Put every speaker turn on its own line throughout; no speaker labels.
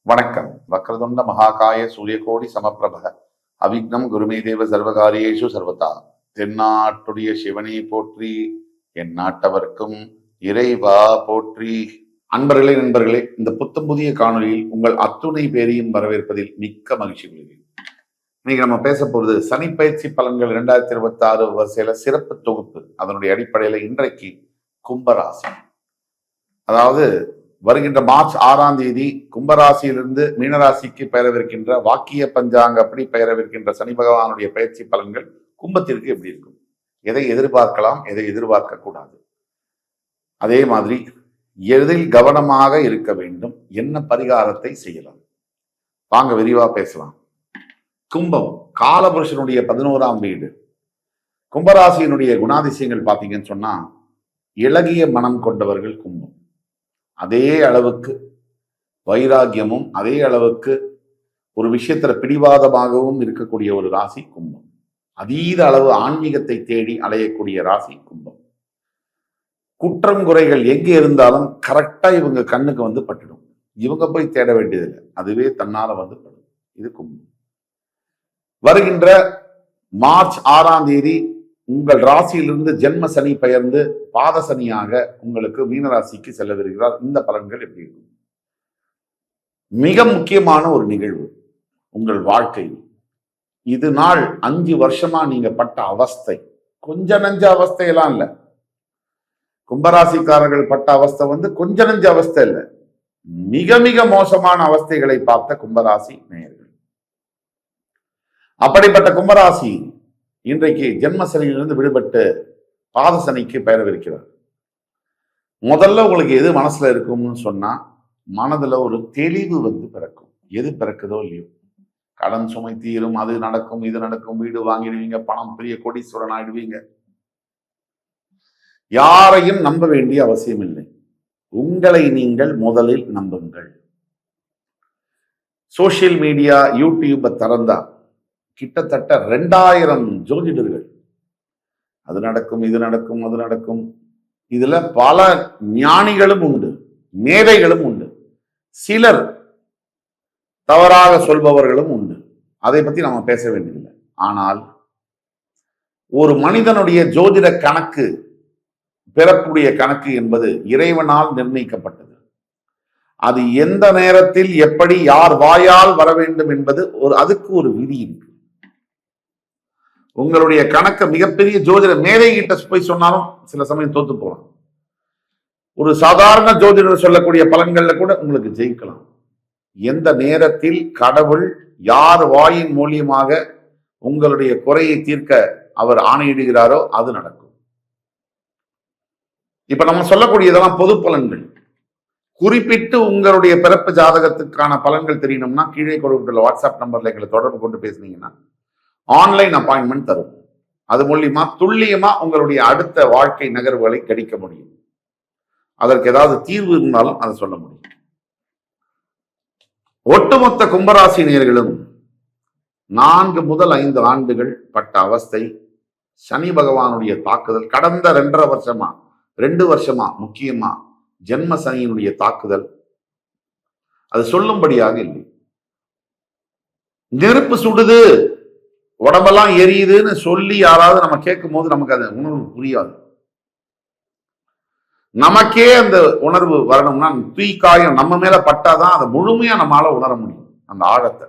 வணக்கம். வக்ரதுண்ட மகாகாய சூரியகோடி சமப்பிரப அவிக்னம் குருமே தேவ சர்வகாரியேஷு சர்வதா. தென்னாட்டுடைய சிவனை போற்றி, என் நாட்டவர்க்கும் இறைவா போற்றி. அன்பர்களே, நண்பர்களே, இந்த புத்தம் புதிய காணொலியில் உங்கள் அத்துணை பேரையும் வரவேற்பதில் மிக்க மகிழ்ச்சி கொள்கிறேன். இன்னைக்கு நம்ம பேச போறது சனிப்பயிற்சி பலன்கள் 2026 வரிசையில சிறப்பு தொகுப்பு. அதனுடைய அடிப்படையில இன்றைக்கு கும்பராசி, அதாவது வருகின்ற மார்ச் 6ஆம் தேதி கும்பராசியிலிருந்து மீனராசிக்கு பெயரவிருக்கின்ற வாக்கிய பஞ்சாங்க அப்படி பெயரவிருக்கின்ற சனி பகவானுடைய பயிற்சி பலன்கள் கும்பத்திற்கு எப்படி இருக்கும், எதை எதிர்பார்க்கலாம், எதை எதிர்பார்க்க கூடாது, அதே மாதிரி எதில் கவனமாக இருக்க வேண்டும், என்ன பரிகாரத்தை செய்யலாம், வாங்க விரிவா பேசலாம். கும்பம் காலபுருஷனுடைய 11ஆம் வீடு. கும்பராசியினுடைய குணாதிசயங்கள் பார்த்தீங்கன்னு சொன்னா, இளகிய மனம் கொண்டவர்கள் கும்பம். அதே அளவுக்கு வைராகியமும் அதே அளவுக்கு ஒரு விஷயத்துல பிடிவாதமாகவும் இருக்கக்கூடிய ஒரு ராசி கும்பம். அதீத அளவு ஆன்மீகத்தை தேடி அலையக்கூடிய ராசி கும்பம். குற்றம் குறைகள் எங்கே இருந்தாலும் கரெக்டா இவங்க கண்ணுக்கு வந்து பட்டுடும். இவங்க போய் தேட வேண்டியதில்லை, அதுவே தன்னால வந்து படும். இது கும்பம். வருகின்ற மார்ச் 6ஆம் தேதி உங்கள் ராசியிலிருந்து ஜென்ம சனி பெயர்ந்து பாத சனியாக உங்களுக்கு மீனராசிக்கு செல்லவிருக்கிறார். இந்த பலன்கள் எப்படி இருக்கும்? மிக முக்கியமான ஒரு நிகழ்வு உங்கள் வாழ்க்கையில். இது நாள் 5 வருஷமா நீங்க பட்ட அவஸ்தை கொஞ்ச நஞ்ச அவஸ்தையெல்லாம் இல்லை. கும்பராசிக்காரர்கள் பட்ட அவஸ்தை கொஞ்ச நஞ்ச அவஸ்தை இல்லை, மிக மிக மோசமான அவஸ்தைகளை பார்த்த கும்பராசி நேயர்கள். அப்படிப்பட்ட கும்பராசி இன்றைக்கு ஜென்மசனியிலிருந்து விடுபட்டு பாதசனிக்கு பெயரவிருக்கிறார். முதல்ல உங்களுக்கு எது மனசுல இருக்கும்னு சொன்னா, மனதுல ஒரு தெளிவு பிறக்கும். எது பிறக்குதோ இல்லையோ, கடன் சுமை தீரும், அது நடக்கும், இது நடக்கும், வீடு வாங்கிடுவீங்க, பணம் பெரிய கோடீஸ்வரன் ஆயிடுவீங்க. யாரையும் நம்ப வேண்டிய அவசியம் இல்லை. உங்களை நீங்கள் முதலில் நம்புங்கள். சோசியல் மீடியா யூடியூபை திறந்தா கிட்டத்தட்ட 2000 ஜோதிடர்கள் அது நடக்கும், இது நடக்கும், அது நடக்கும். இதுல பல ஞானிகளும் உண்டு, மேதைகளும் உண்டு, சிலர் தவறாக சொல்பவர்களும் உண்டு. அதை பத்தி நம்ம பேச வேண்டியதில்லை. ஆனால் ஒரு மனிதனுடைய ஜோதிட கணக்கு, பிறப்புடைய கணக்கு என்பது இறைவனால் நிர்ணயிக்கப்பட்டது. அது எந்த நேரத்தில் எப்படி யார் வாயால் வர வேண்டும் என்பது அதுக்கு ஒரு விதி இருக்கு. உங்களுடைய கணக்க மிகப்பெரிய ஜோதிட மேதை கிட்ட போய் சொன்னாலும் சில சமயம் தோத்து போகலாம். ஒரு சாதாரண ஜோதிடர் சொல்லக்கூடிய பலன்கள்ல கூட உங்களுக்கு ஜெயிக்கலாம். எந்த நேரத்தில் கடவுள் யார் வாயின் மூலியமாக உங்களுடைய குறையை தீர்க்க அவர் ஆணையிடுகிறாரோ அது நடக்கும். இப்ப நம்ம சொல்லக்கூடியதெல்லாம் பொது பலன்கள். குறிப்பிட்டு உங்களுடைய பிறப்பு ஜாதகத்துக்கான பலன்கள் தெரியணும்னா கீழே கொடுக்கிற வாட்ஸ்அப் நம்பர்ல எங்களை தொடர்பு கொண்டு பேசுனீங்கன்னா ஆன்லைன் அப்பாயின்மெண்ட் தரும். அது மூலியமா துல்லியமா உங்களுடைய அடுத்த வாழ்க்கை நகர்வுகளை கணிக்க முடியும். அதற்கு ஏதாவது தீர்வு இருந்தாலும் அதை சொல்ல முடியும். ஒட்டுமொத்த கும்பராசி நேயர்களும் 4 முதல் 5 ஆண்டுகள் பட்ட அவஸ்தை, சனி பகவானுடைய தாக்குதல், கடந்த 2 வருஷமா முக்கியமா ஜென்ம சனியினுடைய தாக்குதல், அது சொல்லும்படியாக இல்லை. நெருப்பு சுடுது, உடம்பெல்லாம் எரியுதுன்னு சொல்லி யாராவது நம்ம கேட்கும் போது நமக்கு அது உணர்வு புரியாது. நமக்கே அந்த உணர்வு வரணும்னா தீக்காயம் நம்ம மேல பட்டாதான் அதை முழுமையா நம்மளால உணர முடியும், அந்த ஆழத்தை.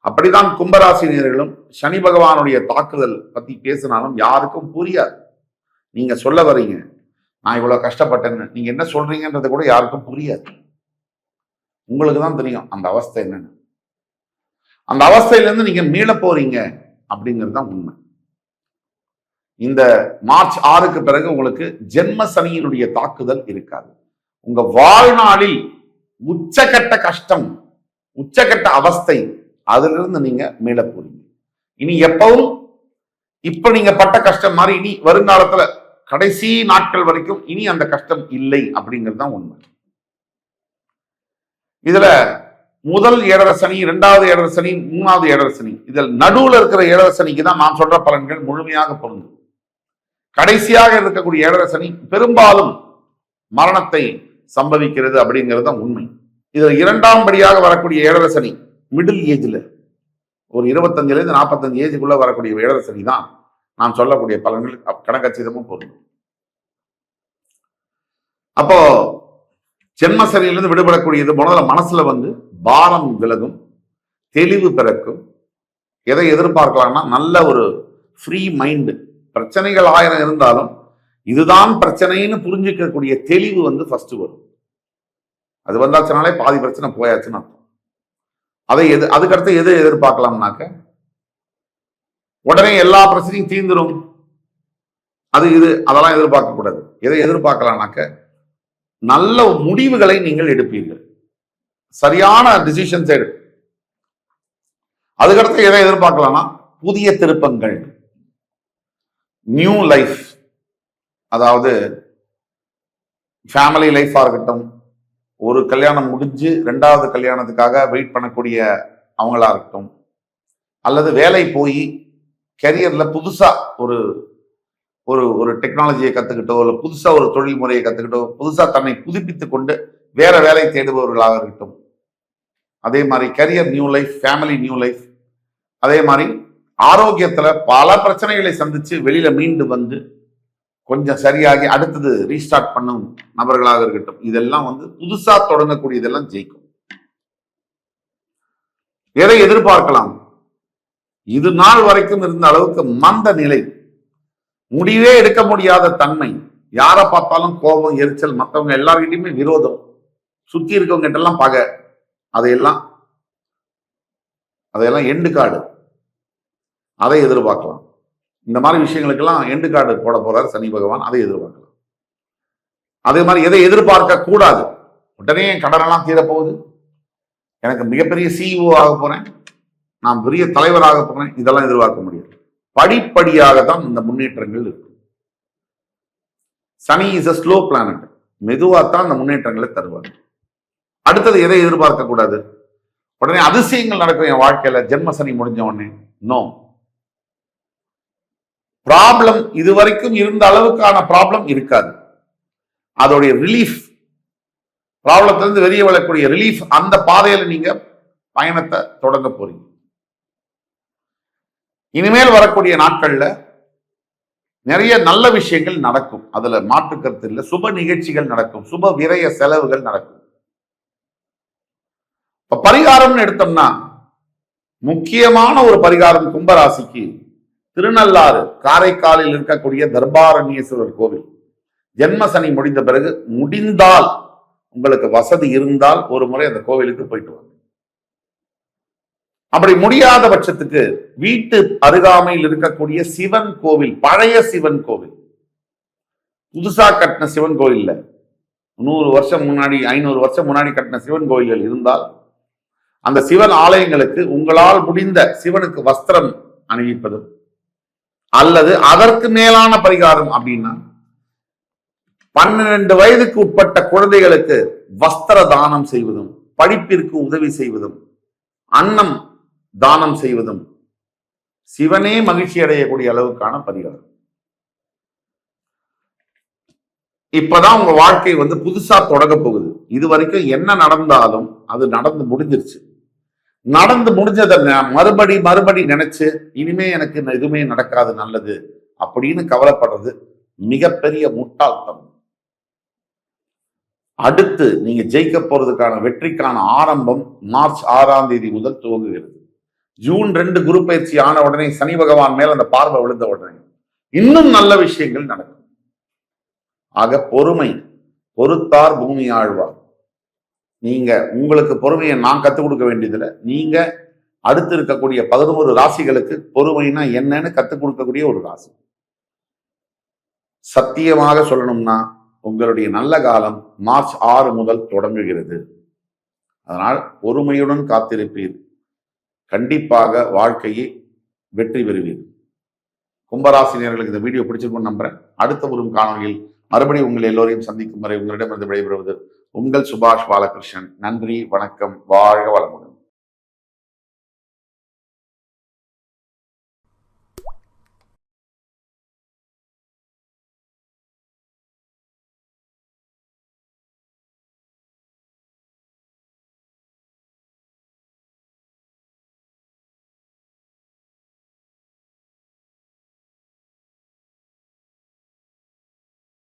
அப்படிதான் கும்பராசினியர்களும் சனி பகவானுடைய தாக்குதல் பத்தி பேசினாலும் யாருக்கும் புரியாது. நீங்க சொல்ல வரீங்க நான் இவ்வளவு கஷ்டப்பட்டேன்னு, நீங்க என்ன சொல்றீங்கன்றது கூட யாருக்கும் புரியாது. உங்களுக்கு தான் தெரியும் அந்த அவஸ்தை என்னன்னு. அந்த அவஸ்தையிலிருந்து நீங்க மீள போறீங்க அப்படிங்கிறது தான் உண்மை. இந்த மார்ச் 6க்கு பிறகு உங்களுக்கு ஜென்ம சனியினுடைய தாக்குதல் இருக்காது. உங்க வாழ்நாளில் உச்சகட்ட கஷ்டம், உச்சகட்ட அவஸ்தை, அதிலிருந்து நீங்க மீள போறீங்க. இனி எப்பவும் இப்ப நீங்க பட்ட கஷ்டம் மாதிரி இனி வருங்காலத்துல கடைசி நாட்கள் வரைக்கும் இனி அந்த கஷ்டம் இல்லை அப்படிங்கிறது தான் உண்மை. இதுல முதல் ஏழரை சனி, 2வது ஏழரை சனி, 3வது ஏழரை சனி, இதில் நடுவுல இருக்கிற ஏழரை சனிக்கு தான் நான் சொல்ற பலன்கள் முழுமையாக பொருந்தும். கடைசியாக இருக்கக்கூடிய ஏழரை சனி பெரும்பாலும் மரணத்தை சம்பவிக்கிறது அப்படிங்கிறது தான் உண்மை. இதுல இரண்டாம் படியாக வரக்கூடிய ஏழரை சனி மிடில் ஏஜ்ல ஒரு 25ல இருந்து 45 ஏஜுக்குள்ள வரக்கூடிய ஏழரை சனி தான் நான் சொல்லக்கூடிய பலன்கள் கணக்கச்சிதமும் பொருந்தும். அப்போ ஜென்மசனியிலிருந்து விடுபடக்கூடியது முதல்ல மனசுல பாரம் விலகும், தெளிவு பிறக்கும். எதை எதிர்பார்க்கலாம்னா நல்ல ஒரு ஃப்ரீ மைண்டு. பிரச்சனைகள் 1000 இருந்தாலும் இதுதான் பிரச்சனைன்னு புரிஞ்சுக்கக்கூடிய தெளிவு ஃபர்ஸ்ட் வரும். அது வந்தாச்சுனாலே பாதி பிரச்சனை போயாச்சுன்னு அர்த்தம். அதுக்கடுத்து எது எதிர்பார்க்கலாம்னாக்க உடனே எல்லா பிரச்சனையும் தீர்ந்துடும், அதெல்லாம் எதிர்பார்க்க கூடாது. எதை எதிர்பார்க்கலாம்னாக்க நல்ல முடிவுகளை நீங்கள் எடுப்பீர்கள், சரியான டிசிஷன்ஸ் எடு. அதுக்கடுத்து எதை எதிர்பார்க்கலாம்னா புதிய திருப்பங்கள், நியூ லைஃப். அதாவது ஃபேமிலி லைஃபா இருக்கட்டும், ஒரு கல்யாணம் முடிஞ்சு 2வது கல்யாணத்துக்காக வெயிட் பண்ணக்கூடிய அவங்களா இருக்கட்டும், அல்லது வேலை போய் கெரியர்ல புதுசா ஒரு ஒரு டெக்னாலஜியை கத்துக்கிட்டோ, இல்லை புதுசா ஒரு தொழில் முறையை கத்துக்கிட்டோ, புதுசா தன்னை புதுப்பித்துக் கொண்டு வேற வேலை தேடுபவர்களாக இருக்கட்டும். அதே மாதிரி career new life, family new life. அதே மாதிரி ஆரோக்கியத்துல பல பிரச்சனைகளை சந்திச்சு வெளியில மீண்டு கொஞ்சம் சரியாகி அடுத்தது ரீஸ்டார்ட் பண்ணும் நபர்களாக இருக்கட்டும். இதெல்லாம் புதுசா தொடங்கக்கூடிய இதெல்லாம் ஜெயிக்கும். எதை எதிர்பார்க்கலாம்? இது நாள் வரைக்கும் இருந்த அளவுக்கு மந்த நிலை, முடிவே எடுக்க முடியாத தன்மை, யாரை பார்த்தாலும் கோபம், எரிச்சல், மற்றவங்க எல்லார்கிட்டையுமே விரோதம், சுத்தி இருக்கவங்க கிட்ட பகை, அதையெல்லாம் எண்டு கார்டு. அதை எதிர்பார்க்கலாம். இந்த மாதிரி விஷயங்களுக்கெல்லாம் எண்டு கார்டு போட போறார் சனி பகவான். அதை எதிர்பார்க்கலாம். அதே மாதிரி எதை எதிர்பார்க்க கூடாது? உடனே கடனெல்லாம் தீரப்போகுது, எனக்கு மிகப்பெரிய சிஇஓ ஆக போறேன், நான் பெரிய தலைவராக போறேன், இதெல்லாம் எதிர்பார்க்க முடியாது. படிப்படியாக தான் இந்த முன்னேற்றங்கள் இருக்கு. சனி இஸ் அ ஸ்லோ பிளானட். மெதுவாத்தான் இந்த முன்னேற்றங்களை தருவார். அடுத்தது எதை எதிர்பார்க்க கூடாது? உடனே அதிசயங்கள் நடக்கும் என் வாழ்க்கையில ஜென்ம சனி முடிஞ்ச உடனே. நோ. ப்ராப்ளம் இதுவரைக்கும் இருந்த அளவுக்கான ப்ராப்ளம் இருக்காது. அதோடைய ரிலீஃப், ப்ராப்ளத்திலிருந்து வெளியே வரக்கூடிய ரிலீஃப், அந்த பாதையில நீங்க பயணத்தை தொடங்க போறீங்க. இனிமேல் வரக்கூடிய நாட்கள்ல நிறைய நல்ல விஷயங்கள் நடக்கும், அதுல மாற்று கருத்து இல்லை. சுப நிகழ்ச்சிகள் நடக்கும், சுப விரய செலவுகள் நடக்கும். இப்ப பரிகாரம்னு எடுத்தோம்னா முக்கியமான ஒரு பரிகாரம் கும்பராசிக்கு திருநள்ளாறு காரைக்காலில் இருக்கக்கூடிய தர்பாரண்யேஸ்வரர் கோவில். ஜென்ம சனி முடிந்த பிறகு முடிந்தால், உங்களுக்கு வசதி இருந்தால் ஒரு முறை அந்த கோவிலுக்கு போயிட்டு வாங்க. அப்படி முடியாத பட்சத்துக்கு வீட்டு அருகாமையில் இருக்கக்கூடிய சிவன் கோவில், பழைய சிவன் கோவில், புதுசா கட்டின சிவன் கோவில், 100 வருஷம் முன்னாடி 500 வருஷம் முன்னாடி கட்டின சிவன் கோயில்கள் இருந்தால் அந்த சிவன் ஆலயங்களுக்கு உங்களால் முடிந்த சிவனுக்கு வஸ்திரம் அணிவிப்பதும், அல்லது அதற்கு மேலான பரிகாரம் அப்படின்னா 12 வயதுக்கு உட்பட்ட குழந்தைகளுக்கு வஸ்திர தானம் செய்வதும், படிப்பிற்கு உதவி செய்வதும், அன்னம் தானம் செய்வதும் சிவனே மகிழ்ச்சி அடையக்கூடிய அளவுக்கான பரிகாரம். இப்பதான் உங்க வாழ்க்கை புதுசா தொடங்க போகுது. இது வரைக்கும் என்ன நடந்தாலும் அது நடந்து முடிஞ்சிருச்சு. நடந்து முடிஞ்சதை மறுபடி நினைச்சு இனிமே எனக்கு எதுவுமே நடக்காது நல்லது அப்படின்னு கவலைப்படுறது மிகப்பெரிய முட்டாள்தனம். அடுத்து நீங்க ஜெயிக்க போறதுக்கான வெற்றிக்கான ஆரம்பம் மார்ச் 6ஆம் தேதி முதல் துவங்குகிறது. ஜூன் 2 குரு பயிற்சி ஆன உடனே சனி பகவான் மேல் அந்த பார்வை விழுந்த உடனே இன்னும் நல்ல விஷயங்கள் நடக்கும். ஆக பொறுமை, பொறுத்தார் பூமி ஆழ்வார். நீங்க உங்களுக்கு பொறுமையை நான் கத்துக் கொடுக்க வேண்டியதில்லை. நீங்க அடுத்து இருக்கக்கூடிய 11 ராசிகளுக்கு பொறுமைனா என்னன்னு கத்துக் கொடுக்கக்கூடிய ஒரு ராசி. சத்தியமாக சொல்லணும்னா உங்களுடைய நல்ல காலம் மார்ச் 6 முதல் தொடங்குகிறது. அதனால் பொறுமையுடன் காத்திருப்பீர், கண்டிப்பாக வாழ்க்கையை வெற்றி பெறுவீர். கும்பராசினியர்களுக்கு இந்த வீடியோ பிடிச்சிருக்கும்னு நம்புறேன். அடுத்த ஒரு காணொலியில் மறுபடியும் உங்கள் எல்லோரையும் சந்திக்கும் வரை உங்களிடமிருந்து விடைபெறுவது உங்கள் சுபாஷ் பாலகிருஷ்ணன். நன்றி, வணக்கம், வாழ்க வளமுடன்.